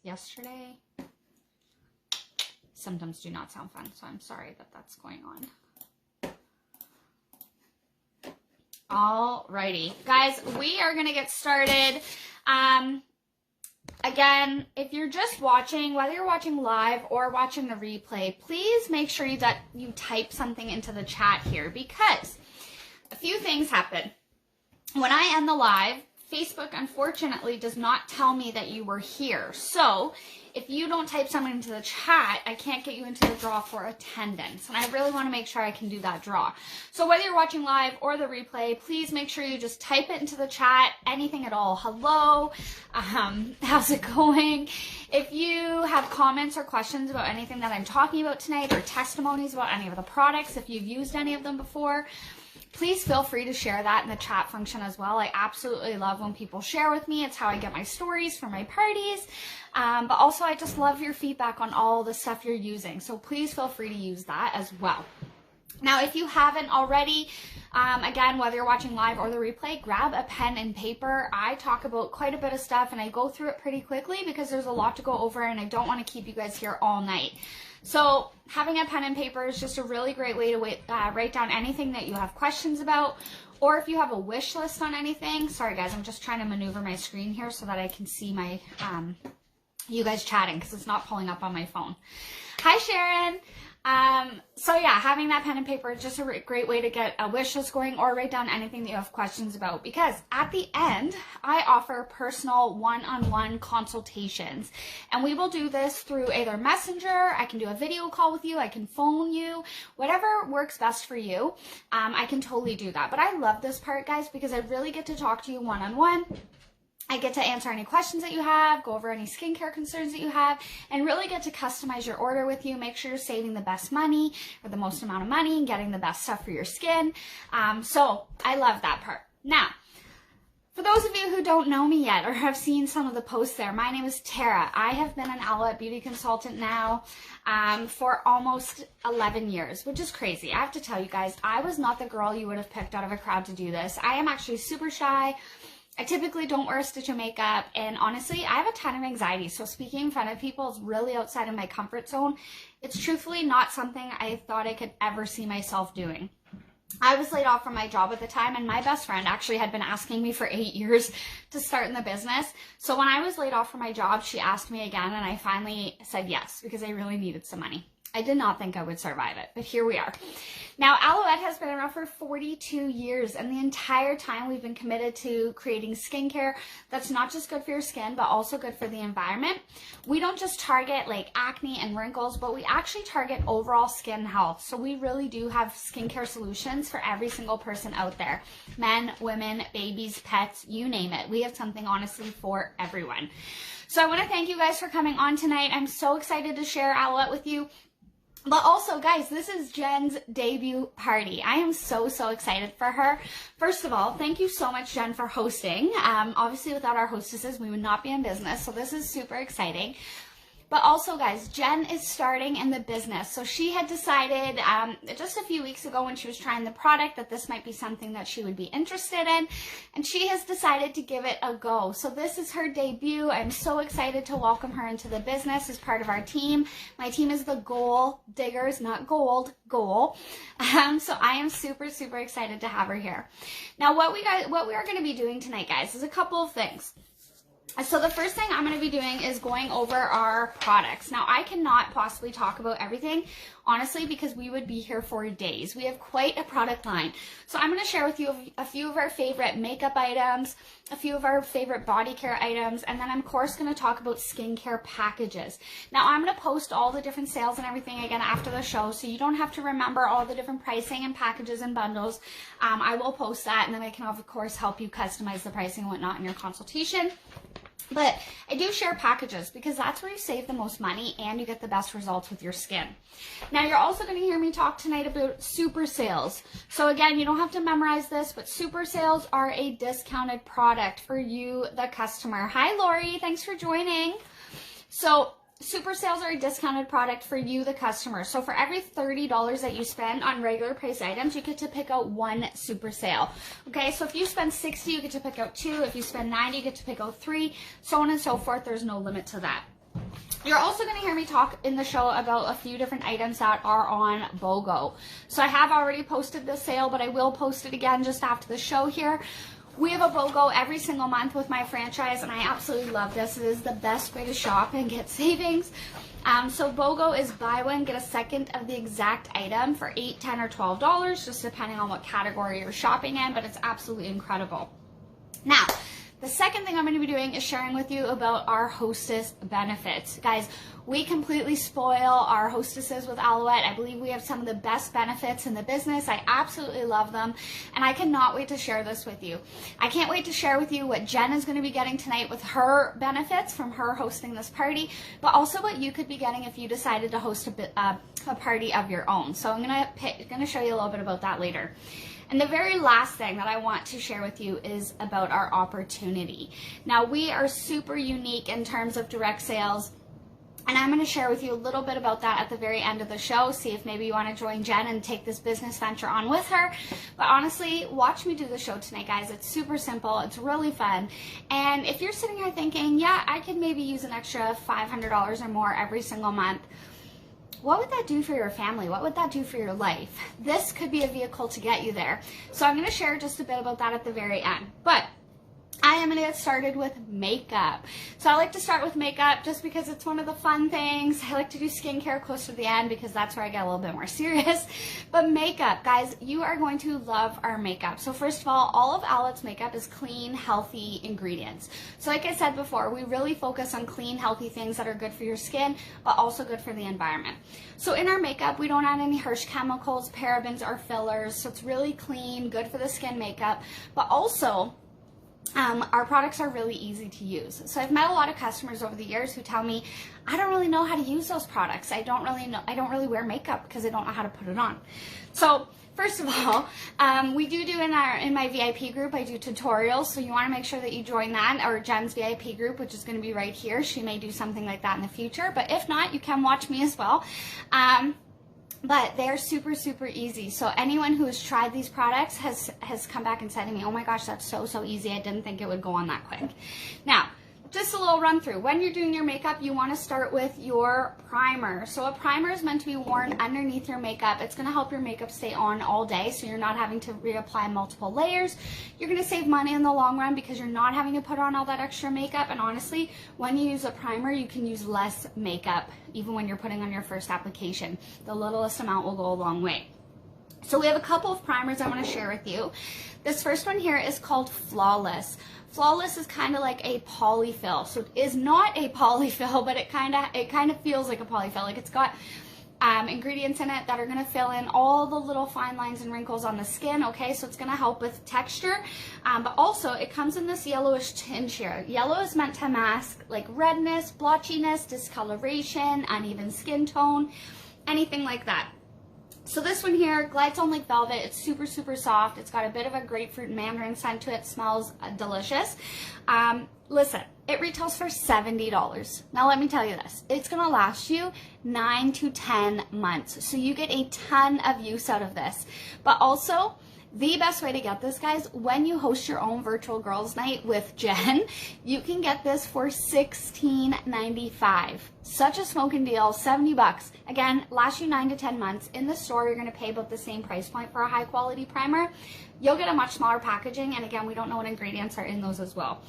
yesterday. Symptoms do not sound fun, so I'm sorry that that's going on. Alrighty, guys, we are gonna get started. Again, if you're just watching, whether you're watching live or watching the replay, please make sure that you type something into the chat here, because a few things happen. When I end the live, Facebook unfortunately does not tell me that you were here. So if you don't type something into the chat, I can't get you into the draw for attendance. And I really want to make sure I can do that draw. So whether you're watching live or the replay, please make sure you just type it into the chat, anything at all. Hello, how's it going? If you have comments or questions about anything that I'm talking about tonight, or testimonies about any of the products, if you've used any of them before, please feel free to share that in the chat function as well. I absolutely love when people share with me. It's how I get my stories for my parties. But also I just love your feedback on all the stuff you're using. So please feel free to use that as well. Now, if you haven't already, again, whether you're watching live or the replay, grab a pen and paper. I talk about quite a bit of stuff and I go through it pretty quickly because there's a lot to go over and I don't want to keep you guys here all night. So having a pen and paper is just a really great way to write down anything that you have questions about, or if you have a wish list on anything. Sorry guys, I'm just trying to maneuver my screen here so that I can see my you guys chatting, because it's not pulling up on my phone. Hi Sharon. So yeah, having that pen and paper is just a great way to get a wish list going, or write down anything that you have questions about, because at the end I offer personal one-on-one consultations, and we will do this through either Messenger. I can do a video call with you, I can phone you, whatever works best for you. I can totally do that. But I love this part, guys, because I really get to talk to you one-on-one. I get to answer any questions that you have, go over any skincare concerns that you have, and really get to customize your order with you. Make sure you're saving the best money, or the most amount of money, and getting the best stuff for your skin. So I love that part. Now, for those of you who don't know me yet or have seen some of the posts there, my name is Tara. I have been an Alouette beauty consultant now for almost 11 years, which is crazy. I have to tell you guys, I was not the girl you would have picked out of a crowd to do this. I am actually super shy. I typically don't wear a stitch of makeup, and honestly, I have a ton of anxiety, so speaking in front of people is really outside of my comfort zone. It's truthfully not something I thought I could ever see myself doing. I was laid off from my job at the time, and my best friend actually had been asking me for 8 years to start in the business. So when I was laid off from my job, she asked me again, and I finally said yes, because I really needed some money. I did not think I would survive it, but here we are. Now, Alouette has been around for 42 years, and the entire time we've been committed to creating skincare that's not just good for your skin, but also good for the environment. We don't just target like acne and wrinkles, but we actually target overall skin health. So we really do have skincare solutions for every single person out there. Men, women, babies, pets, you name it. We have something honestly for everyone. So I want to thank you guys for coming on tonight. I'm so excited to share Alouette with you. But also, guys, this is Jen's debut party. I am so excited for her. First of all, thank you so much, Jen, for hosting. Obviously, without our hostesses, we would not be in business, so this is super exciting. But also, guys, Jen is starting in the business. So she had decided just a few weeks ago when she was trying the product that this might be something that she would be interested in. And she has decided to give it a go. So this is her debut. I'm so excited to welcome her into the business as part of our team. My team is the Goal Diggers, not Gold, Goal. So I am super excited to have her here. Now, what we are going to be doing tonight, guys, is a couple of things. So the first thing I'm going to be doing is going over our products. Now, I cannot possibly talk about everything, honestly, because we would be here for days. We have quite a product line. So I'm going to share with you a few of our favorite makeup items, a few of our favorite body care items, and then I'm, of course, going to talk about skincare packages. Now, I'm going to post all the different sales and everything again after the show, so you don't have to remember all the different pricing and packages and bundles. I will post that, and then I can, of course, help you customize the pricing and whatnot in your consultation. But I do share packages because that's where you save the most money and you get the best results with your skin. Now, you're also going to hear me talk tonight about super sales. So again, you don't have to memorize this, but super sales are a discounted product for you, the customer. Hi, Lori. Thanks for joining. So super sales are a discounted product for you, the customer. So for every $30 that you spend on regular price items, you get to pick out one super sale. Okay, so if you spend $60, you get to pick out 2. If you spend $90, you get to pick out 3, so on and so forth. There's no limit to that. You're also going to hear me talk in the show about a few different items that are on BOGO. So I have already posted this sale, but I will post it again just after the show here. We have a BOGO every single month with my franchise, and I absolutely love this. It is the best way to shop and get savings. So BOGO is buy one, get a second of the exact item for $8, $10, or $12, just depending on what category you're shopping in, but it's absolutely incredible. Now, the second thing I'm going to be doing is sharing with you about our hostess benefits. Guys, we completely spoil our hostesses with Alouette. I believe we have some of the best benefits in the business. I absolutely love them, and I cannot wait to share this with you. I can't wait to share with you what Jen is going to be getting tonight with her benefits from her hosting this party, but also what you could be getting if you decided to host a party of your own. So I'm going to show you a little bit about that later. And the very last thing that I want to share with you is about our opportunity. Now, we are super unique in terms of direct sales, and I'm going to share with you a little bit about that at the very end of the show. See if maybe you want to join Jen and take this business venture on with her. But honestly, watch me do the show tonight, guys. It's super simple. It's really fun. And if you're sitting here thinking, yeah, I could maybe use an extra $500 or more every single month, what would that do for your family? What would that do for your life? This could be a vehicle to get you there. So I'm going to share just a bit about that at the very end. But I am going to get started with makeup. So I like to start with makeup just because it's one of the fun things. I like to do skincare close to the end because that's where I get a little bit more serious. But makeup, guys, you are going to love our makeup. So first of all of Alouette's makeup is clean, healthy ingredients. So like I said before, we really focus on clean, healthy things that are good for your skin, but also good for the environment. So in our makeup, we don't add any harsh chemicals, parabens, or fillers. So it's really clean, good for the skin makeup, but also our products are really easy to use. So I've met a lot of customers over the years who tell me, I don't really know how to use those products. I don't really wear makeup because I don't know how to put it on. So first of all, we do in my VIP group, I do tutorials. So you want to make sure that you join that, or Jen's VIP group, which is going to be right here. She may do something like that in the future, but if not, you can watch me as well. But they're super, super easy. So anyone who has tried these products has come back and said to me, oh my gosh, that's so easy. I didn't think it would go on that quick. Now, just a little run through. When you're doing your makeup, you want to start with your primer. So a primer is meant to be worn underneath your makeup. It's going to help your makeup stay on all day, so you're not having to reapply multiple layers. You're going to save money in the long run because you're not having to put on all that extra makeup. And honestly, when you use a primer, you can use less makeup, even when you're putting on your first application. The littlest amount will go a long way. So we have a couple of primers I want to share with you. This first one here is called Flawless. Flawless is kind of like a polyfill. So it is not a polyfill, but it kind of feels like a polyfill. Like it's got ingredients in it that are going to fill in all the little fine lines and wrinkles on the skin. Okay, so it's going to help with texture, but also it comes in this yellowish tinge here. Yellow is meant to mask like redness, blotchiness, discoloration, uneven skin tone, anything like that. So this one here glides on like velvet. It's super, super soft. It's got a bit of a grapefruit mandarin scent to it. Smells delicious. Listen, it retails for $70. Now let me tell you this. It's going to last you 9 to 10 months. So you get a ton of use out of this. But also, the best way to get this, guys, when you host your own virtual girls night with Jen, you can get this for $16.95. Such a smoking deal, $70. Again, lasts you 9 to 10 months. In the store, you're going to pay about the same price point for a high quality primer. You'll get a much smaller packaging, and again, we don't know what ingredients are in those as well.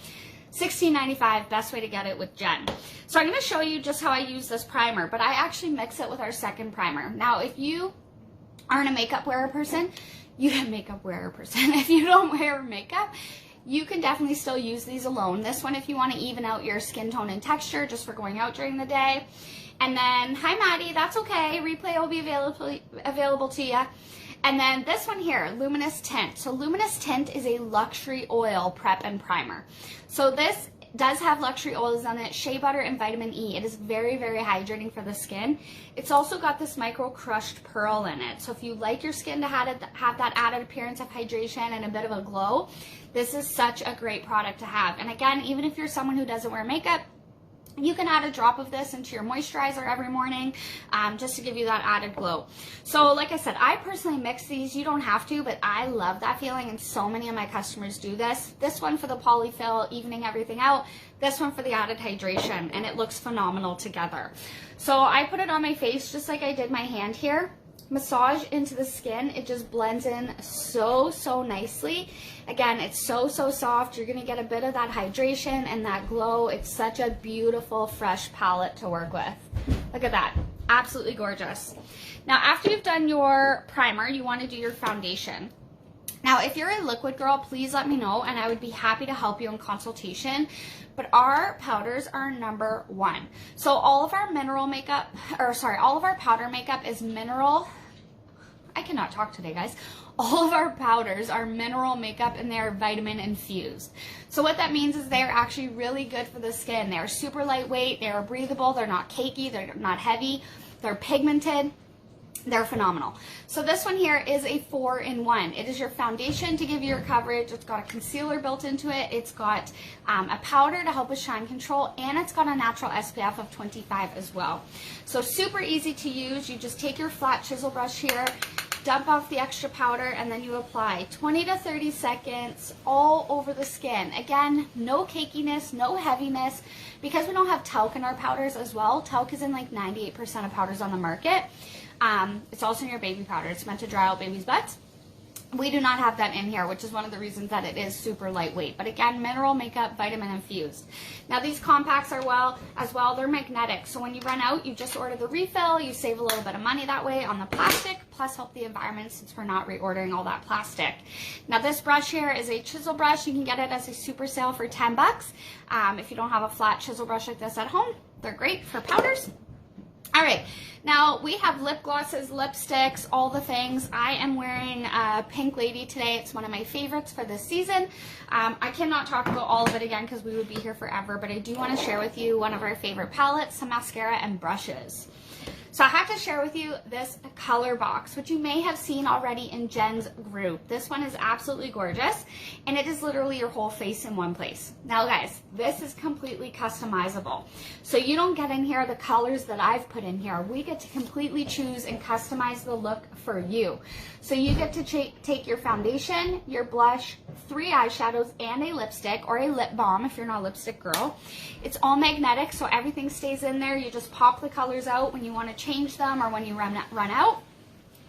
$16.95, best way to get it with Jen. So I'm going to show you just how I use this primer, but I actually mix it with our second primer. Now, if you aren't a makeup wearer person, if you don't wear makeup, you can definitely still use these alone. This one, if you want to even out your skin tone and texture just for going out during the day. And then, hi Maddie, that's okay. Replay will be available to you. And then this one here, Luminous Tint. So Luminous Tint is a luxury oil prep and primer. So this does have luxury oils on it, shea butter and vitamin E. It is very, very hydrating for the skin. It's also got this micro crushed pearl in it. So if you like your skin to have that added appearance of hydration and a bit of a glow, this is such a great product to have. And again, even if you're someone who doesn't wear makeup, You can add a drop of this into your moisturizer every morning just to give you that added glow. So like I said, I personally mix these. You don't have to, but I love that feeling, and so many of my customers do this. This one for the polyfill, evening everything out. This one for the added hydration, and it looks phenomenal together. So I put it on my face just like I did my hand here. Massage into the skin. It just blends in so nicely. Again, it's so soft. You're gonna get a bit of that hydration and that glow. It's such a beautiful, fresh palette to work with. Look at that, absolutely gorgeous. Now, after you've done your primer, you wanna do your foundation. Now, if you're a liquid girl, please let me know, and I would be happy to help you in consultation. But our powders are number one. So all of our mineral makeup, all of our powder makeup is mineral. I cannot talk today, guys. All of our powders are mineral makeup, and they're vitamin infused. So what that means is they're actually really good for the skin. They're super lightweight, they're breathable, they're not cakey, they're not heavy, they're pigmented. They're phenomenal. So this one here is a 4-in-1. It is your foundation to give you your coverage. It's got a concealer built into it. It's got a powder to help with shine control, and it's got a natural SPF of 25 as well. So super easy to use. You just take your flat chisel brush here, dump off the extra powder, and then you apply 20 to 30 seconds all over the skin. Again, no cakiness, no heaviness, because we don't have talc in our powders as well. Talc is in like 98% of powders on the market. It's also in your baby powder. It's meant to dry out babies' butts. We do not have that in here, which is one of the reasons that it is super lightweight. But again, mineral makeup, vitamin infused. Now these compacts are they're magnetic. So when you run out, you just order the refill. You save a little bit of money that way on the plastic, plus help the environment since we're not reordering all that plastic. Now this brush here is a chisel brush. You can get it as a super sale for 10 bucks. If you don't have a flat chisel brush like this at home, they're great for powders. All right, now we have lip glosses, lipsticks, all the things. I am wearing Pink Lady today. It's one of my favorites for this season. I cannot talk about all of it again because we would be here forever, but I do want to share with you one of our favorite palettes, some mascara and brushes. So I have to share with you this color box, which you may have seen already in Jen's group. This one is absolutely gorgeous, and it is literally your whole face in one place. Now guys, this is completely customizable. So you don't get in here the colors that I've put in here. We get to completely choose and customize the look for you. So you get to take your foundation, your blush, 3 eyeshadows, and a lipstick or a lip balm if you're not a lipstick girl. It's all magnetic, so everything stays in there. You just pop the colors out when you want to change them or when you run out.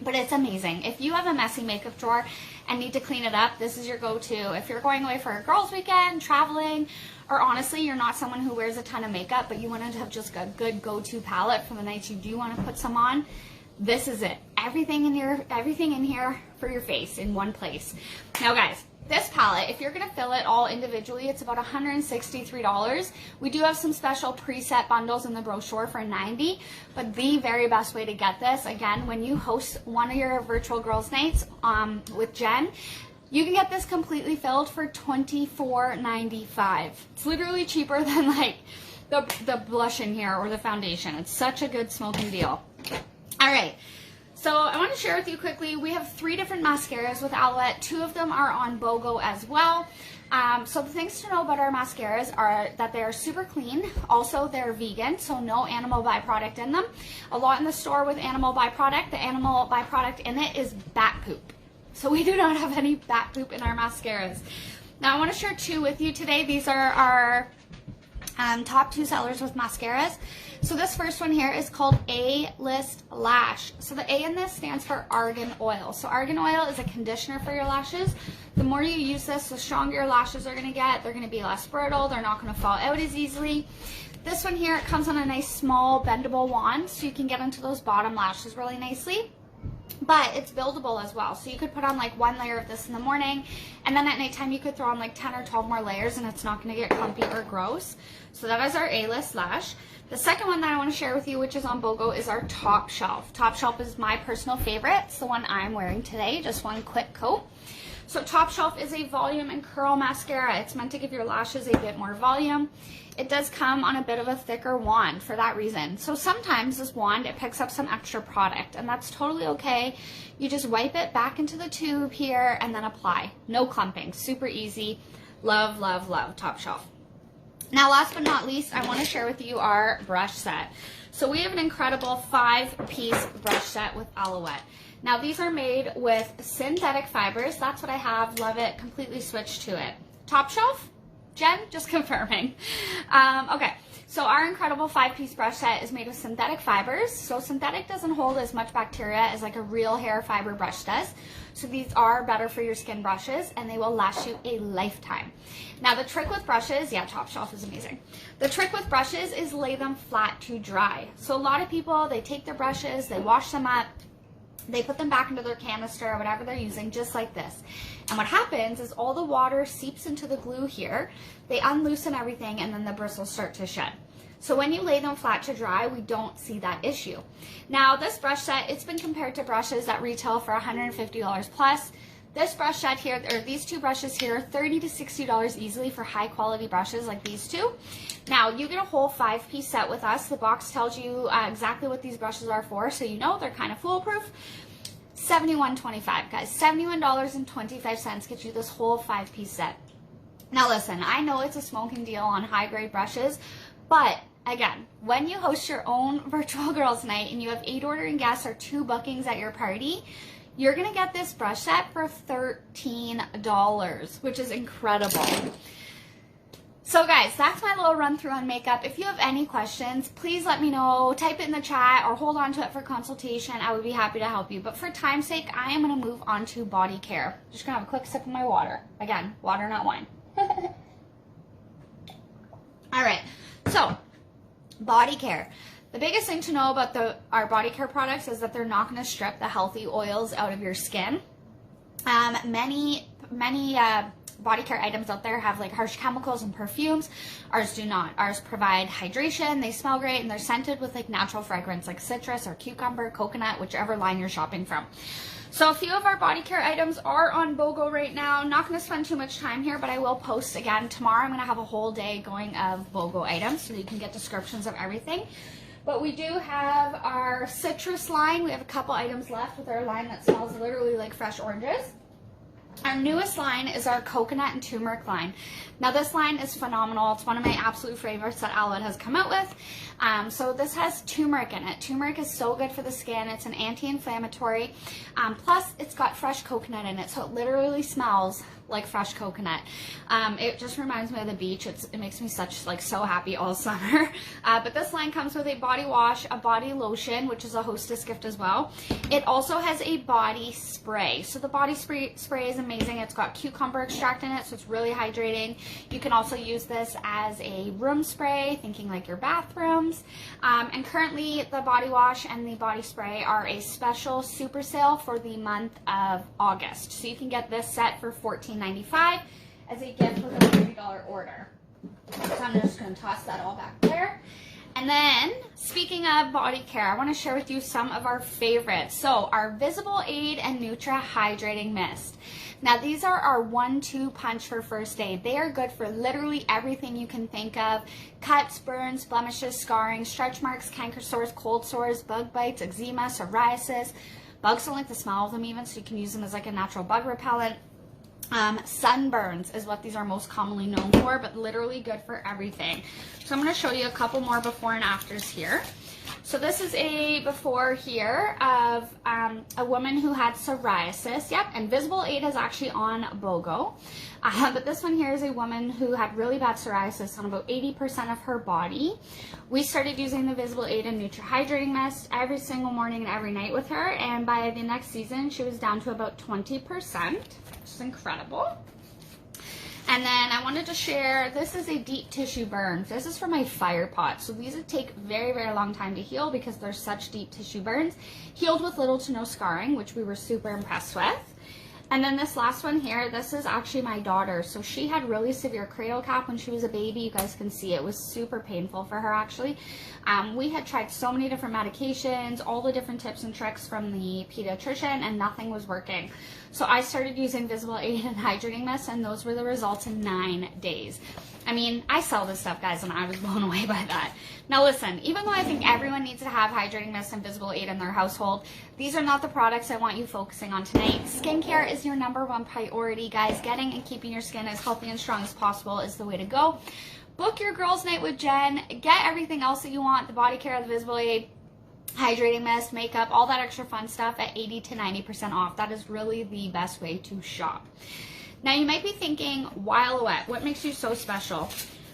But it's amazing. If you have a messy makeup drawer and need to clean it up, this is your go-to. If you're going away for a girls' weekend, traveling, or honestly, you're not someone who wears a ton of makeup, but you want to have just a good go-to palette for the nights you do want to put some on, this is it. Everything in here for your face in one place. Now guys, this palette, if you're going to fill it all individually, it's about $163. We do have some special preset bundles in the brochure for $90, but the very best way to get this, again, when you host one of your virtual girls' nights with Jen, you can get this completely filled for $24.95. It's literally cheaper than like the blush in here or the foundation. It's such a good smoking deal. All right. So I want to share with you quickly, we have 3 different mascaras with Alouette. 2 of them are on BOGO as well. So the things to know about our mascaras are that they are super clean. Also, they're vegan, so no animal byproduct in them. A lot in the store with animal byproduct, the animal byproduct in it is bat poop. So we do not have any bat poop in our mascaras. Now I want to share 2 with you today. These are our top 2 sellers with mascaras. So this first one here is called A-List Lash. So the A in this stands for argan oil. So argan oil is a conditioner for your lashes. The more you use this, the stronger your lashes are going to get. They're going to be less brittle. They're not going to fall out as easily. This one here, it comes on a nice small bendable wand, so you can get into those bottom lashes really nicely. But it's buildable as well. So you could put on like 1 layer of this in the morning, and then at nighttime you could throw on like 10 or 12 more layers, and it's not going to get clumpy or gross. So that is our A-List Lash. The second one that I want to share with you, which is on BOGO, is our Top Shelf. Top Shelf is my personal favorite. It's the one I'm wearing today, just one quick coat. So Top Shelf is a volume and curl mascara. It's meant to give your lashes a bit more volume. It does come on a bit of a thicker wand for that reason. So sometimes this wand, it picks up some extra product, and that's totally okay. You just wipe it back into the tube here and then apply. No clumping, super easy. Love, love, love Top Shelf. Now, last but not least, I want to share with you our brush set. So we have an incredible 5-piece brush set with Alouette. Now, these are made with synthetic fibers. That's what I have. Love it. Completely switched to it. Top shelf? Jen, just confirming. Okay, so our incredible 5-piece brush set is made with synthetic fibers. So synthetic doesn't hold as much bacteria as like a real hair fiber brush does. So these are better for your skin brushes, and they will last you a lifetime. Now, the trick with brushes, yeah, top shelf is amazing. The trick with brushes is lay them flat to dry. So a lot of people, they take their brushes, they wash them up, they put them back into their canister or whatever they're using, just like this. And what happens is all the water seeps into the glue here, they unloosen everything, and then the bristles start to shed. So when you lay them flat to dry, we don't see that issue. Now, this brush set, it's been compared to brushes that retail for $150 plus. This brush set here, or these two brushes here, $30 to $60 easily for high quality brushes like these two. Now, you get a whole 5-piece set with us. The box tells you exactly what these brushes are for, so you know they're kind of foolproof. $71.25, guys. $71.25 gets you this whole 5-piece set. Now, listen, I know it's a smoking deal on high-grade brushes, but again, when you host your own virtual girls night and you have 8 ordering guests or 2 bookings at your party, you're going to get this brush set for $13, which is incredible. So guys, that's my little run through on makeup. If you have any questions, please let me know. Type it in the chat or hold on to it for consultation. I would be happy to help you. But for time's sake, I am going to move on to body care. Just going to have a quick sip of my water. Again, water, not wine. All right, so body care. The biggest thing to know about our body care products is that they're not going to strip the healthy oils out of your skin. Many body care items out there have like harsh chemicals and perfumes. Ours do not. Ours provide hydration, they smell great, and they're scented with like natural fragrance like citrus or cucumber, coconut, whichever line you're shopping from. So a few of our body care items are on BOGO right now. Not going to spend too much time here, but I will post again tomorrow. I'm going to have a whole day going of BOGO items so you can get descriptions of everything. But we do have our citrus line. We have a couple items left with our line that smells literally like fresh oranges. Our newest line is our coconut and turmeric line. Now this line is phenomenal. It's one of my absolute favorites that Alouette has come out with. So this has turmeric in it. Turmeric is so good for the skin. It's an anti-inflammatory. Plus it's got fresh coconut in it. So it literally smells like fresh coconut. It just reminds me of the beach. It makes me so happy all summer. But this line comes with a body wash, a body lotion, which is a hostess gift as well. It also has a body spray. So the body spray is amazing. It's got cucumber extract in it, so it's really hydrating. You can also use this as a room spray, thinking like your bathrooms. And currently the body wash and the body spray are a special super sale for the month of August. So you can get this set for $14.95 as a gift with a $30 order. So I'm just going to toss that all back there. And then, speaking of body care, I want to share with you some of our favorites. So, our Visible Aid and Nutra Hydrating Mist. Now, these are our 1-2 punch for first aid. They are good for literally everything you can think of. Cuts, burns, blemishes, scarring, stretch marks, canker sores, cold sores, bug bites, eczema, psoriasis. Bugs don't like the smell of them even, so you can use them as like a natural bug repellent. Sunburns is what these are most commonly known for, but literally good for everything. So I'm going to show you a couple more before and afters here. So this is a before here of a woman who had psoriasis. Yep, and Visible Aid is actually on BOGO. But this one here is a woman who had really bad psoriasis on about 80% of her body. We started using the Visible Aid and Nutra Hydrating Mist every single morning and every night with her. And by the next season, she was down to about 20%, which is incredible. And then I wanted to share, this is a deep tissue burn. This is for my fire pot. So these would take very, very long time to heal because they're such deep tissue burns. Healed with little to no scarring, which we were super impressed with. And then this last one here, this is actually my daughter. So she had really severe cradle cap when she was a baby. You guys can see it was super painful for her actually. We had tried so many different medications, all the different tips and tricks from the pediatrician, and nothing was working. So I started using Visible Aid and Hydrating Mist, and those were the results in 9 days. I mean, I sell this stuff, guys, and I was blown away by that. Now listen, even though I think everyone needs to have Hydrating Mist and Visible Aid in their household, these are not the products I want you focusing on tonight. Skincare is your #1 priority, guys. Getting and keeping your skin as healthy and strong as possible is the way to go. Book your girls' night with Jen. Get everything else that you want, the body care, the visible aid, hydrating mist, makeup, all that extra fun stuff at 80 to 90% off. That is really the best way to shop. Now you might be thinking, why Aloette? What makes you so special?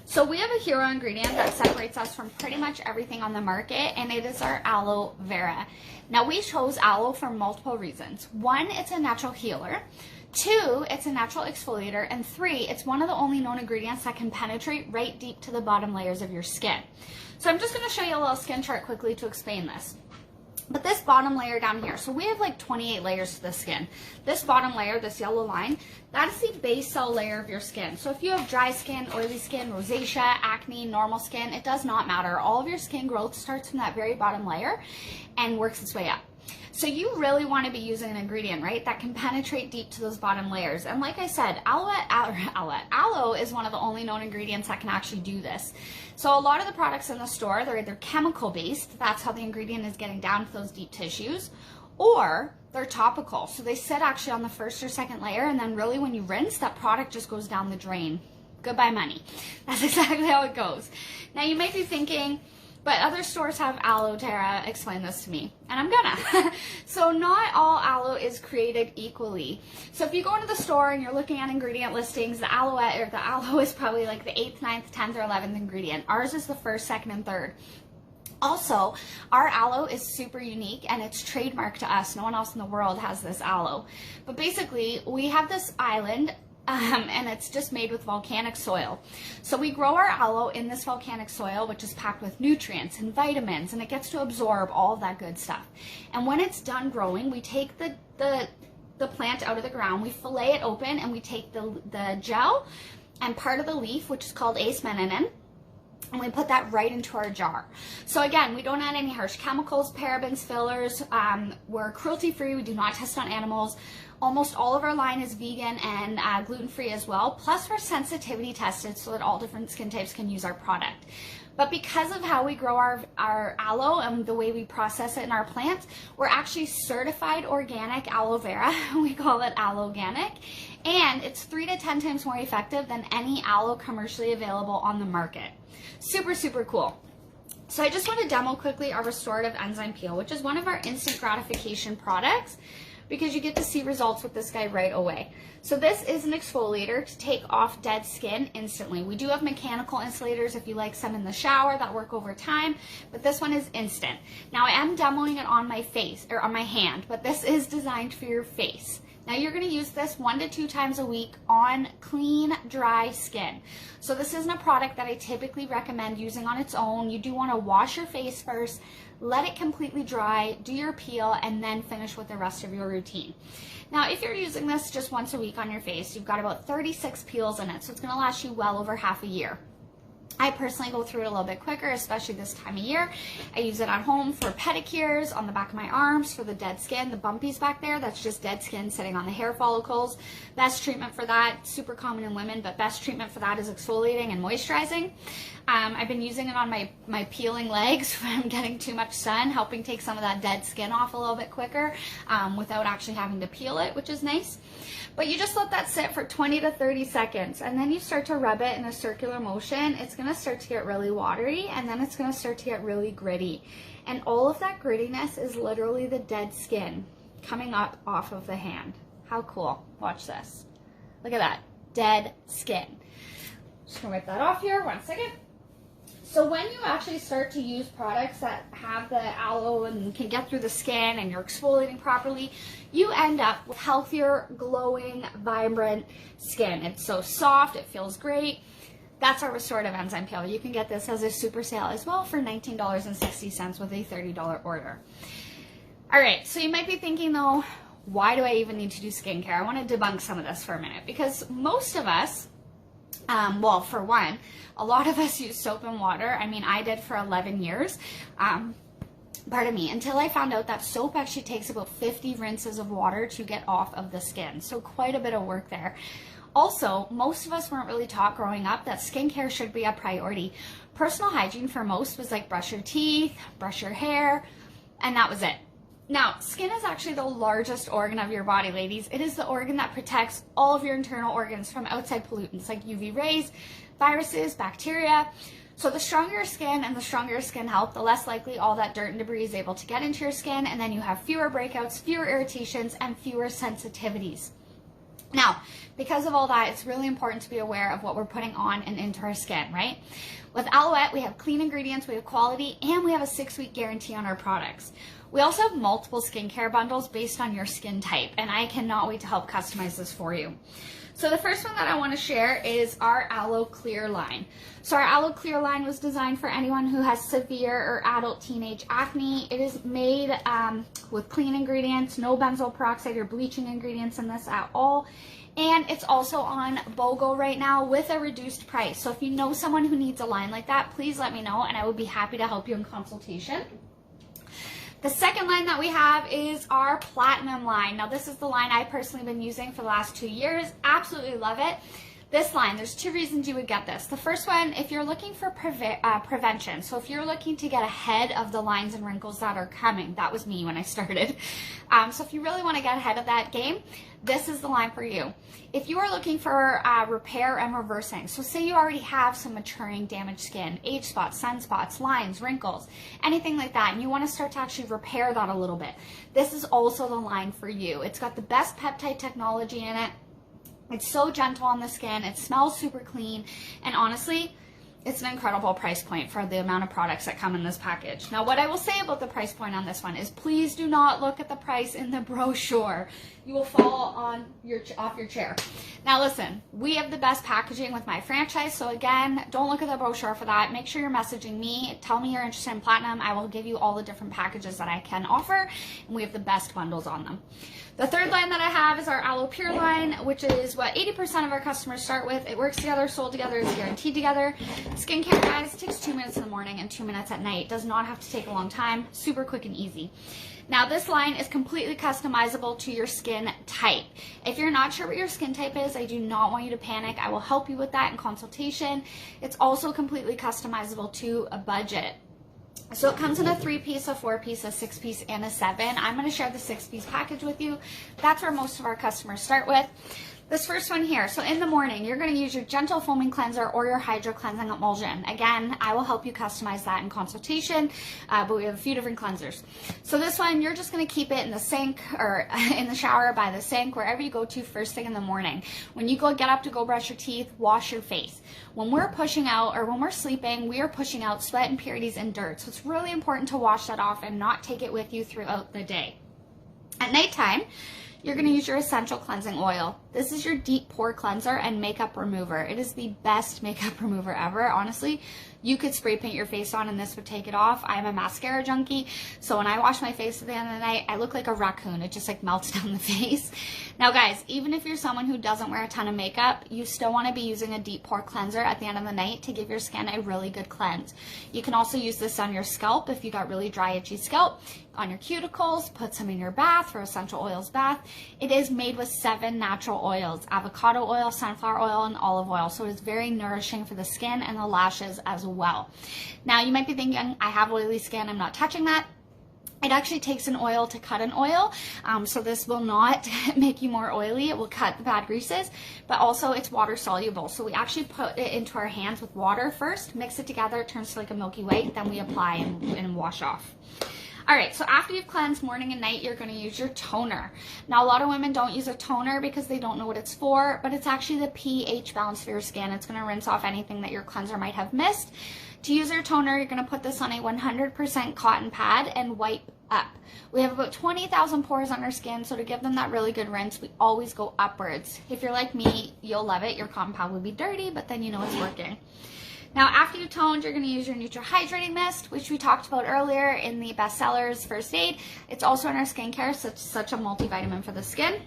So we have a hero ingredient that separates us from pretty much everything on the market, and it is our aloe vera. Now we chose aloe for multiple reasons. One, it's a natural healer. Two, it's a natural exfoliator. And three, it's one of the only known ingredients that can penetrate right deep to the bottom layers of your skin. So I'm just going to show you a little skin chart quickly to explain this. But this bottom layer down here, so we have like 28 layers to the skin. This bottom layer, this yellow line, that is the base cell layer of your skin. So if you have dry skin, oily skin, rosacea, acne, normal skin, it does not matter. All of your skin growth starts from that very bottom layer and works its way up. So you really want to be using an ingredient, right, that can penetrate deep to those bottom layers. And like I said, aloe is one of the only known ingredients that can actually do this. So a lot of the products in the store, they're either chemical based, that's how the ingredient is getting down to those deep tissues, or they're topical. So they sit actually on the first or second layer, and then really when you rinse, that product just goes down the drain. Goodbye money. That's exactly how it goes. Now you might be thinking, but other stores have aloe, Tara. Explain this to me. And I'm gonna. So not all aloe is created equally. So if you go into the store and you're looking at ingredient listings, the aloe is probably like the 8th, 9th, 10th, or 11th ingredient. Ours is the 1st, 2nd, and 3rd. Also, our aloe is super unique and it's trademarked to us. No one else in the world has this aloe. But basically, we have this island and it's just made with volcanic soil. So we grow our aloe in this volcanic soil, which is packed with nutrients and vitamins, and it gets to absorb all of that good stuff. And when it's done growing, we take the plant out of the ground, we fillet it open, and we take the gel and part of the leaf, which is called aceminin, and we put that right into our jar. So again, we don't add any harsh chemicals, parabens, fillers. We're cruelty-free. We do not test on animals. Almost all of our line is vegan and gluten-free as well. Plus, we're sensitivity tested so that all different skin types can use our product. But because of how we grow our aloe and the way we process it in our plants, we're actually certified organic aloe vera. We call it Aloeganic. And it's 3 to 10 times more effective than any aloe commercially available on the market. Super, super cool. So I just want to demo quickly our restorative enzyme peel, which is one of our instant gratification products, because you get to see results with this guy right away. So this is an exfoliator to take off dead skin instantly. We do have mechanical insulators if you like some in the shower that work over time, but this one is instant. Now I am demoing it on my face, or on my hand, but this is designed for your face. Now you're going to use this 1 to 2 times a week on clean, dry skin. So this isn't a product that I typically recommend using on its own. You do want to wash your face first, let it completely dry, do your peel, and then finish with the rest of your routine. Now if you're using this just once a week on your face, you've got about 36 peels in it, so it's going to last you well over half a year. I personally go through it a little bit quicker, especially this time of year. I use it at home for pedicures, on the back of my arms, for the dead skin, the bumpies back there. That's just dead skin sitting on the hair follicles. Best treatment for that, super common in women, but best treatment for that is exfoliating and moisturizing. I've been using it on my peeling legs when I'm getting too much sun, helping take some of that dead skin off a little bit quicker without actually having to peel it, which is nice. But you just let that sit for 20 to 30 seconds, and then you start to rub it in a circular motion. It's going to start to get really watery, and then it's going to start to get really gritty. And all of that grittiness is literally the dead skin coming up off of the hand. How cool. Watch this. Look at that. Dead skin. Just going to wipe that off here. 1 second. So when you actually start to use products that have the aloe and can get through the skin and you're exfoliating properly, you end up with healthier, glowing, vibrant skin. It's so soft, it feels great. That's our restorative enzyme peel. You can get this as a super sale as well for $19.60 with a $30 order. All right, so you might be thinking though, why do I even need to do skincare? I want to debunk some of this for a minute, because most of us, well, for one, a lot of us use soap and water. I mean, I did for 11 years. Pardon me, until I found out that soap actually takes about 50 rinses of water to get off of the skin. So quite a bit of work there. Also, most of us weren't really taught growing up that skincare should be a priority. Personal hygiene for most was like brush your teeth, brush your hair, and that was it. Now, skin is actually the largest organ of your body, ladies. It is the organ that protects all of your internal organs from outside pollutants like UV rays, viruses, bacteria. So the stronger your skin and the stronger your skin health, the less likely all that dirt and debris is able to get into your skin, and then you have fewer breakouts, fewer irritations, and fewer sensitivities. Now, because of all that, it's really important to be aware of what we're putting on and into our skin, right? With Alouette, we have clean ingredients, we have quality, and we have a 6-week guarantee on our products. We also have multiple skincare bundles based on your skin type, and I cannot wait to help customize this for you. So the first one that I want to share is our Aloe Clear line. So our Aloe Clear line was designed for anyone who has severe or adult teenage acne. It is made with clean ingredients, no benzoyl peroxide or bleaching ingredients in this at all. And it's also on BOGO right now with a reduced price. So if you know someone who needs a line like that, please let me know and I would be happy to help you in consultation. The second line that we have is our Platinum line. Now this is the line I've personally been using for the last 2 years. Absolutely love it. This line, there's 2 reasons you would get this. The first one, if you're looking for prevention, so if you're looking to get ahead of the lines and wrinkles that are coming, that was me when I started. So if you really want to get ahead of that game, this is the line for you. If you are looking for repair and reversing, so say you already have some maturing damaged skin, age spots, sunspots, lines, wrinkles, anything like that, and you want to start to actually repair that a little bit, this is also the line for you. It's got the best peptide technology in it. It's so gentle on the skin, it smells super clean, and honestly, it's an incredible price point for the amount of products that come in this package. Now, what I will say about the price point on this one is please do not look at the price in the brochure. You will fall off your chair. Now listen, we have the best packaging with my franchise, so again, don't look at the brochure for that. Make sure you're messaging me. Tell me you're interested in Platinum. I will give you all the different packages that I can offer, and we have the best bundles on them. The third line that I have is our Aloe Pure line, which is what 80% of our customers start with. It works together, sold together, it's guaranteed together. Skincare, guys, takes 2 minutes in the morning and 2 minutes at night. Does not have to take a long time. Super quick and easy. Now, this line is completely customizable to your skin type. If you're not sure what your skin type is, I do not want you to panic. I will help you with that in consultation. It's also completely customizable to a budget. So it comes in a 3-piece, a 4-piece, a 6-piece, and a 7. I'm going to share the 6-piece package with you. That's where most of our customers start with. This first one here, so in the morning, you're going to use your Gentle Foaming Cleanser or your Hydro Cleansing Emulsion. Again, I will help you customize that in consultation, but we have a few different cleansers. So this one, you're just going to keep it in the sink or in the shower, by the sink, wherever you go to first thing in the morning. When you get up to go brush your teeth, wash your face. When we're pushing out, or when we're sleeping, we are pushing out sweat, impurities, and dirt. So it's really important to wash that off and not take it with you throughout the day. At nighttime, you're going to use your Essential Cleansing Oil. This is your deep pore cleanser and makeup remover. It is the best makeup remover ever. Honestly, you could spray paint your face on and this would take it off. I'm a mascara junkie, so when I wash my face at the end of the night, I look like a raccoon. It just like melts down the face. Now guys, even if you're someone who doesn't wear a ton of makeup, you still want to be using a deep pore cleanser at the end of the night to give your skin a really good cleanse. You can also use this on your scalp if you got really dry, itchy scalp, on your cuticles, put some in your bath for essential oils bath. It is made with 7 natural oils: avocado oil, sunflower oil, and olive oil. So it's very nourishing for the skin and the lashes as well. Now you might be thinking, I have oily skin, I'm not touching that. It actually takes an oil to cut an oil, so this will not make you more oily. It will cut the bad greases, but also it's water soluble. So we actually put it into our hands with water first, mix it together, it turns to like a milky white, then we apply and wash off. All right, so after you've cleansed morning and night, you're going to use your toner. Now, a lot of women don't use a toner because they don't know what it's for, but it's actually the pH balance for your skin. It's going to rinse off anything that your cleanser might have missed. To use your toner, you're going to put this on a 100% cotton pad and wipe up. We have about 20,000 pores on our skin, so to give them that really good rinse, we always go upwards. If you're like me, you'll love it. Your cotton pad will be dirty, but then you know it's working. Now, after you toned, you're going to use your Neutra Hydrating Mist, which we talked about earlier in the bestsellers First Aid. It's also in our skincare, so it's such a multivitamin for the skin.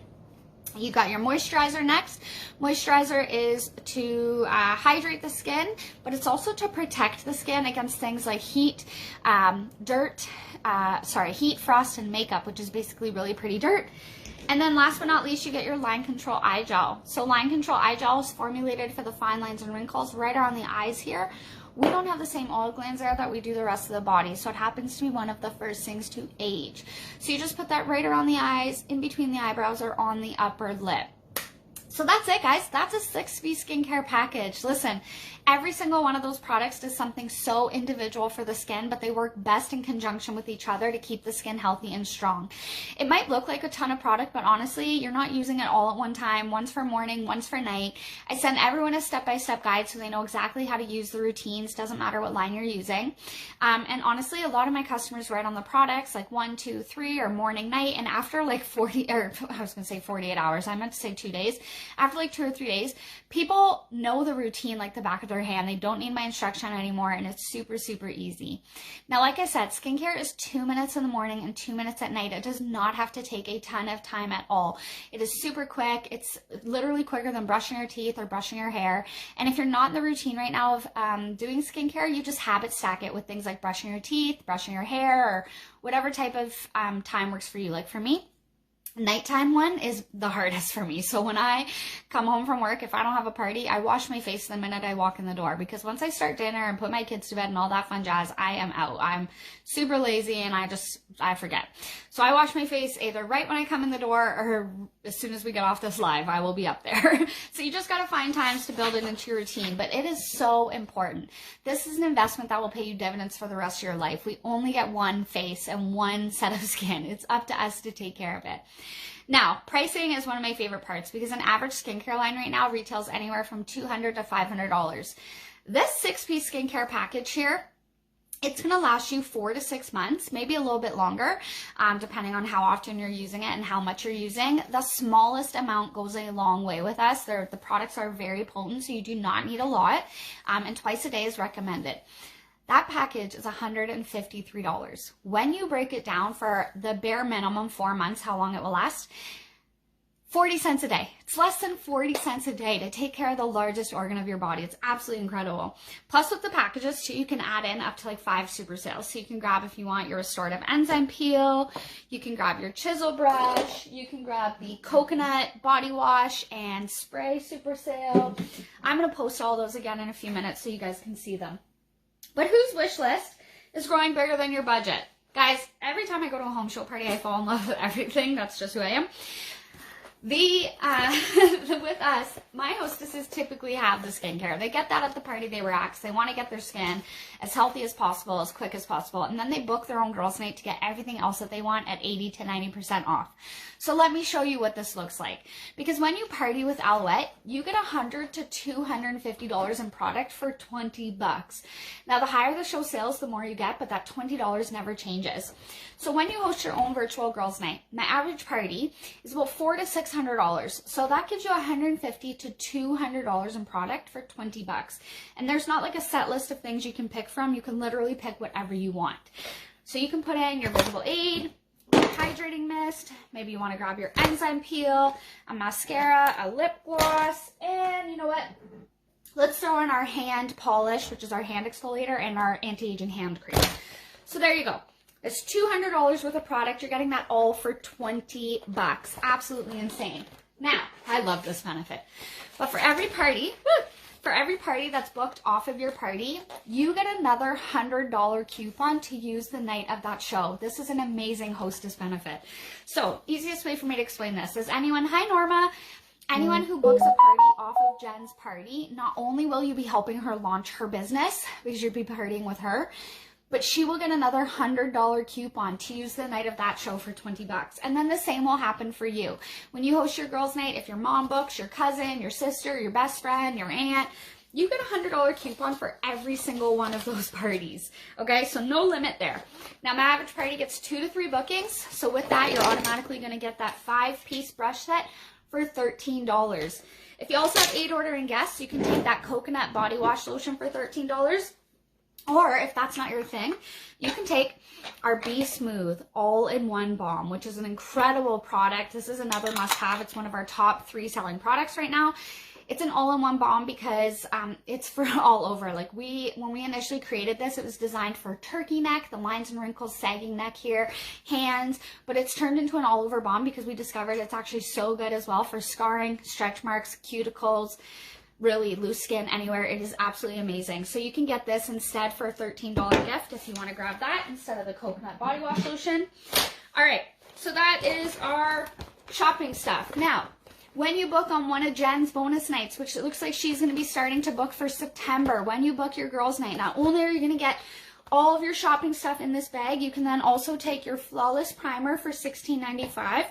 You got your moisturizer next. Moisturizer is to hydrate the skin, but it's also to protect the skin against things like heat, heat, frost, and makeup, which is basically really pretty dirt. And then last but not least, you get your Line Control Eye Gel. So Line Control Eye Gel is formulated for the fine lines and wrinkles right around the eyes here. we don't have the same oil glands there that we do the rest of the body. So it happens to be one of the first things to age. So you just put that right around the eyes, in between the eyebrows, or on the upper lip. So that's it, guys. That's a 6-piece skincare package. Listen, every single one of those products does something so individual for the skin, but they work best in conjunction with each other to keep the skin healthy and strong. It might look like a ton of product, but honestly, you're not using it all at one time. One's for morning, one's for night. I send everyone a step-by-step guide so they know exactly how to use the routines. Doesn't matter what line you're using. And honestly, a lot of my customers write on the products like 1, 2, 3 or morning, night. And after like 48 hours, I meant to say 2 days. After like 2 or 3 days, people know the routine like the back of their hand. They don't need my instruction anymore, and it's super, super easy. Now, like I said, skincare is 2 minutes in the morning and 2 minutes at night. It does not have to take a ton of time at all. It is super quick. It's literally quicker than brushing your teeth or brushing your hair. And if you're not in the routine right now of doing skincare, you just habit stack it with things like brushing your teeth, brushing your hair, or whatever type of time works for you. Like for me, nighttime one is the hardest for me. So when I come home from work, if I don't have a party, I wash my face the minute I walk in the door, because once I start dinner and put my kids to bed and all that fun jazz, I am out. I'm super lazy and I forget. So I wash my face either right when I come in the door or as soon as we get off this live, I will be up there. So you just got to find times to build it into your routine, but it is so important. This is an investment that will pay you dividends for the rest of your life. We only get one face and one set of skin. It's up to us to take care of it. Now, pricing is one of my favorite parts, because an average skincare line right now retails anywhere from $200 to $500. This 6-piece skincare package here, it's going to last you 4 to 6 months, maybe a little bit longer, depending on how often you're using it and how much you're using. The smallest amount goes a long way with us. The products are very potent, so you do not need a lot, and twice a day is recommended. That package is $153. When you break it down for the bare minimum 4 months, how long it will last, 40 cents a day. It's less than 40 cents a day to take care of the largest organ of your body. It's absolutely incredible. Plus with the packages too, you can add in up to like 5 super sales. So you can grab, if you want, your restorative enzyme peel, you can grab your chisel brush, you can grab the coconut body wash and spray super sale. I'm going to post all those again in a few minutes so you guys can see them. But whose wish list is growing bigger than your budget? Guys, every time I go to a home show party, I fall in love with everything. That's just who I am. With us, my hostesses typically have the skincare. They get that at the party they were at because they want to get their skin as healthy as possible, as quick as possible. And then they book their own girls' night to get everything else that they want at 80 to 90% off. So let me show you what this looks like. Because when you party with Alouette, you get $100 to $250 in product for $20. Now, the higher the show sales, the more you get, but that $20 never changes. So when you host your own virtual girls' night, my average party is about $400 to $600. So that gives you $150 to $200 in product for $20. And there's not like a set list of things you can pick from. You can literally pick whatever you want. So you can put in your Visible Aid, hydrating mist, maybe you want to grab your enzyme peel, a mascara, a lip gloss, and you know what? Let's throw in our hand polish, which is our hand exfoliator, and our anti-aging hand cream. So there you go. It's $200 worth of product. You're getting that all for $20. Absolutely insane. Now, I love this benefit. But for every party, that's booked off of your party, you get another $100 coupon to use the night of that show. This is an amazing hostess benefit. So, easiest way for me to explain this is hi Norma, anyone who books a party off of Jen's party, not only will you be helping her launch her business because you'll be partying with her, but she will get another $100 coupon to use the night of that show for $20. And then the same will happen for you. When you host your girls' night, if your mom books, your cousin, your sister, your best friend, your aunt, you get a $100 coupon for every single one of those parties. Okay, so no limit there. Now, my average party gets 2 to 3 bookings. So with that, you're automatically going to get that 5-piece brush set for $13. If you also have 8 ordering guests, you can take that coconut body wash lotion for $13. Or if that's not your thing, you can take our Be Smooth all-in-one balm, which is an incredible product. This is another must-have. It's one of our top 3 selling products right now. It's an all-in-one balm because it's for all over. Like when we initially created this, it was designed for turkey neck, the lines and wrinkles, sagging neck here, hands, but it's turned into an all-over balm because we discovered it's actually so good as well for scarring, stretch marks, cuticles, really loose skin anywhere. It is absolutely amazing. So you can get this instead for a $13 gift if you want to grab that instead of the coconut body wash lotion. All right, so that is our shopping stuff. Now, when you book on one of Jen's bonus nights, which it looks like she's going to be starting to book for September, when you book your girls' night, not only are you going to get all of your shopping stuff in this bag, you can then also take your Flawless Primer for $16.95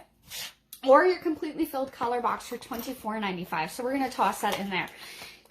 or your Completely Filled Color Box for $24.95. So we're going to toss that in there.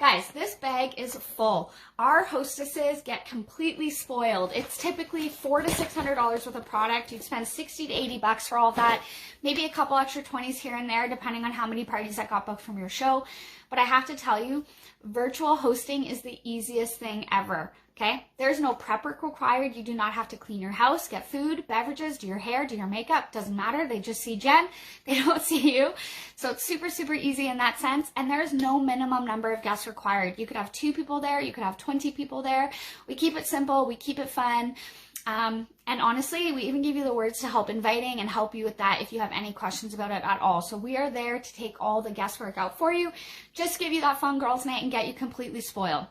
Guys, this bag is full. Our hostesses get completely spoiled. It's typically $400 to $600 worth of product. You'd spend 60 to 80 bucks for all of that. Maybe a couple extra 20s here and there, depending on how many parties that got booked from your show. But I have to tell you, virtual hosting is the easiest thing ever. Okay, there's no prep work required. You do not have to clean your house, get food, beverages, do your hair, do your makeup. Doesn't matter. They just see Jen. They don't see you. So it's super, super easy in that sense. And there's no minimum number of guests required. You could have 2 people there. You could have 20 people there. We keep it simple. We keep it fun. And honestly, we even give you the words to help inviting and help you with that if you have any questions about it at all. So we are there to take all the guesswork out for you. Just give you that fun girls' night and get you completely spoiled.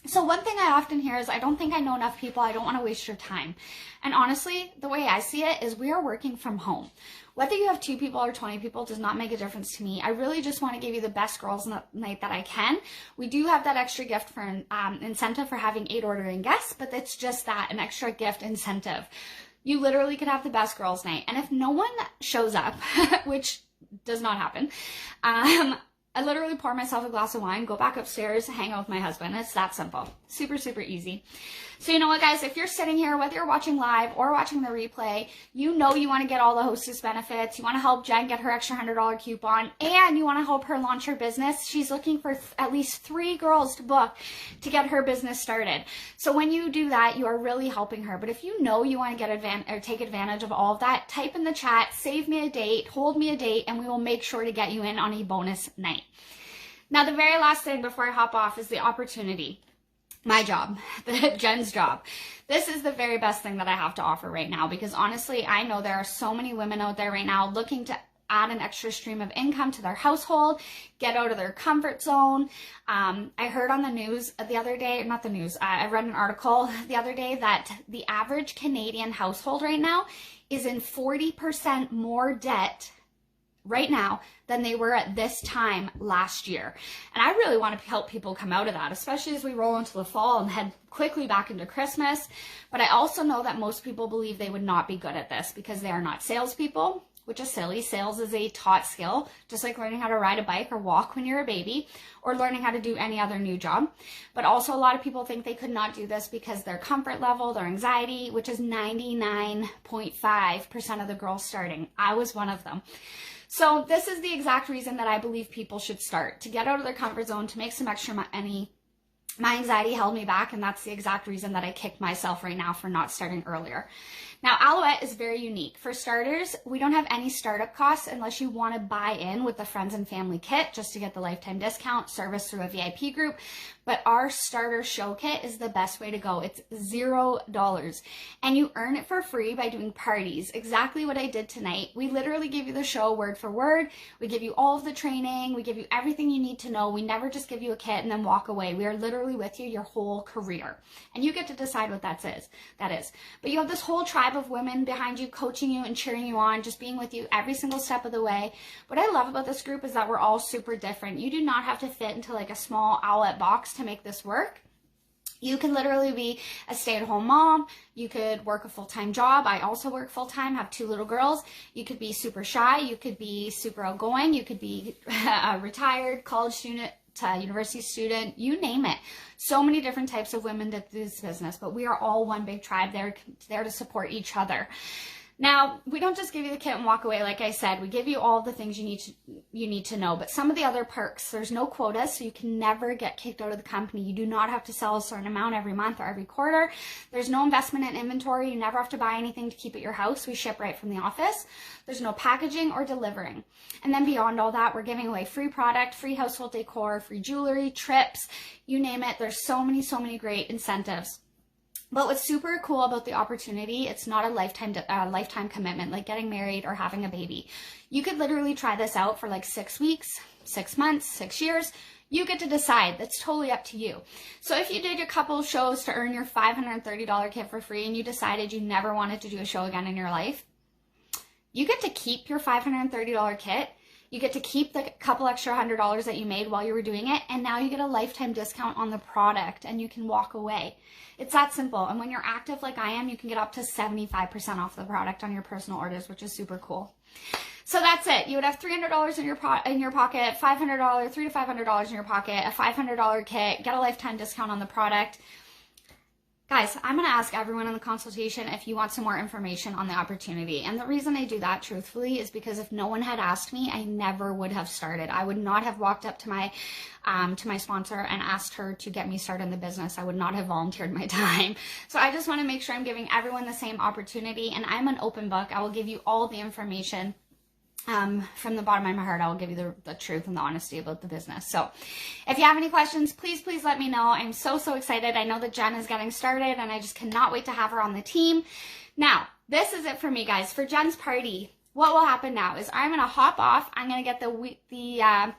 So one thing I often hear is, I don't think I know enough people. I don't want to waste your time. And honestly, the way I see it is we are working from home. Whether you have 2 people or 20 people does not make a difference to me. I really just want to give you the best girls' night that I can. We do have that extra gift for incentive for having 8 ordering guests, but it's just that, an extra gift incentive. You literally could have the best girls' night. And if no one shows up, which does not happen, I literally pour myself a glass of wine, go back upstairs, hang out with my husband. It's that simple. Super, super easy. So you know what, guys? If you're sitting here, whether you're watching live or watching the replay, you know you want to get all the hostess benefits. You want to help Jen get her extra $100 coupon, and you want to help her launch her business. She's looking for at least 3 girls to book to get her business started. So when you do that, you are really helping her. But if you know you want to get take advantage of all of that, type in the chat, save me a date, hold me a date, and we will make sure to get you in on a bonus night. Now, the very last thing before I hop off is the opportunity. My job, Jen's job. This is the very best thing that I have to offer right now, because honestly, I know there are so many women out there right now looking to add an extra stream of income to their household, get out of their comfort zone. I heard on the news the other day, not the news, I read an article the other day that the average Canadian household right now is in 40% more debt right now than they were at this time last year. And I really want to help people come out of that, especially as we roll into the fall and head quickly back into Christmas. But I also know that most people believe they would not be good at this because they are not salespeople, which is silly. Sales is a taught skill, just like learning how to ride a bike or walk when you're a baby, or learning how to do any other new job. But also a lot of people think they could not do this because their comfort level, their anxiety, which is 99.5% of the girls starting. I was one of them. So this is the exact reason that I believe people should start, to get out of their comfort zone, to make some extra money. My anxiety held me back, and that's the exact reason that I kicked myself right now for not starting earlier. Now, Alouette is very unique. For starters, we don't have any startup costs unless you want to buy in with the friends and family kit just to get the lifetime discount, service through a VIP group. But our starter show kit is the best way to go. It's $0. And you earn it for free by doing parties. Exactly what I did tonight. We literally give you the show word for word. We give you all of the training. We give you everything you need to know. We never just give you a kit and then walk away. We are literally with you your whole career. And you get to decide what that is. But you have this whole tribe of women behind you, coaching you and cheering you on, just being with you every single step of the way. What I love about this group is that we're all super different. You do not have to fit into like a small Owlette box to make this work. You can literally be a stay-at-home mom. You could work a full-time job. I also work full-time, have 2 little girls. You could be super shy. You could be super outgoing. You could be a retired college student, university student, you name it. So many different types of women that do this business, but we are all one big tribe there to support each other. Now, we don't just give you the kit and walk away. Like I said, we give you all the things you need to know. But some of the other perks, there's no quotas, so you can never get kicked out of the company. You do not have to sell a certain amount every month or every quarter. There's no investment in inventory. You never have to buy anything to keep at your house. We ship right from the office. There's no packaging or delivering. And then beyond all that, we're giving away free product, free household decor, free jewelry, trips, you name it. There's so many great incentives. But what's super cool about the opportunity, it's not a lifetime commitment like getting married or having a baby. You could literally try this out for like 6 weeks, 6 months, 6 years. You get to decide. That's totally up to you. So if you did a couple shows to earn your $530 kit for free and you decided you never wanted to do a show again in your life, you get to keep your $530 kit. You get to keep the couple extra $100 that you made while you were doing it, and now you get a lifetime discount on the product and you can walk away. It's that simple. And when you're active like I am, you can get up to 75% off the product on your personal orders, which is super cool. So that's it. You would have $300 in your pocket, $500, $300 to $500 in your pocket, a $500 kit, get a lifetime discount on the product. Guys, I'm going to ask everyone in the consultation if you want some more information on the opportunity. And the reason I do that, truthfully, is because if no one had asked me, I never would have started. I would not have walked up to my sponsor and asked her to get me started in the business. I would not have volunteered my time. So I just want to make sure I'm giving everyone the same opportunity. And I'm an open book. I will give you all the information. From the bottom of my heart, I will give you the truth and the honesty about the business. So if you have any questions, please let me know. I'm so excited. I know that Jen is getting started and I just cannot wait to have her on the team. Now, this is it for me, guys. For Jen's party, what will happen now is I'm going to hop off. I'm going to get the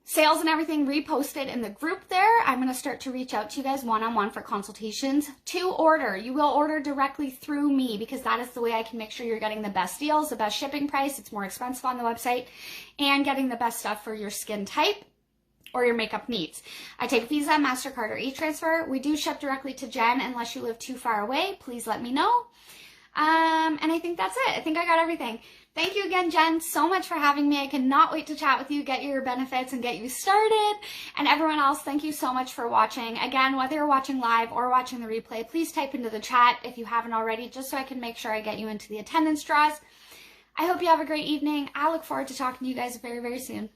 sales and everything reposted in the group there. I'm going to start to reach out to you guys one-on-one for consultations to order. You will order directly through me because that is the way I can make sure you're getting the best deals, the best shipping price. It's more expensive on the website, and getting the best stuff for your skin type or your makeup needs. I take Visa, MasterCard, or e-transfer. We do ship directly to Jen unless you live too far away. Please let me know. And I think that's it. I think I got everything. Thank you again, Jen, so much for having me. I cannot wait to chat with you, get your benefits, and get you started. And everyone else, thank you so much for watching. Again, whether you're watching live or watching the replay, please type into the chat if you haven't already, just so I can make sure I get you into the attendance draws. I hope you have a great evening. I look forward to talking to you guys very soon.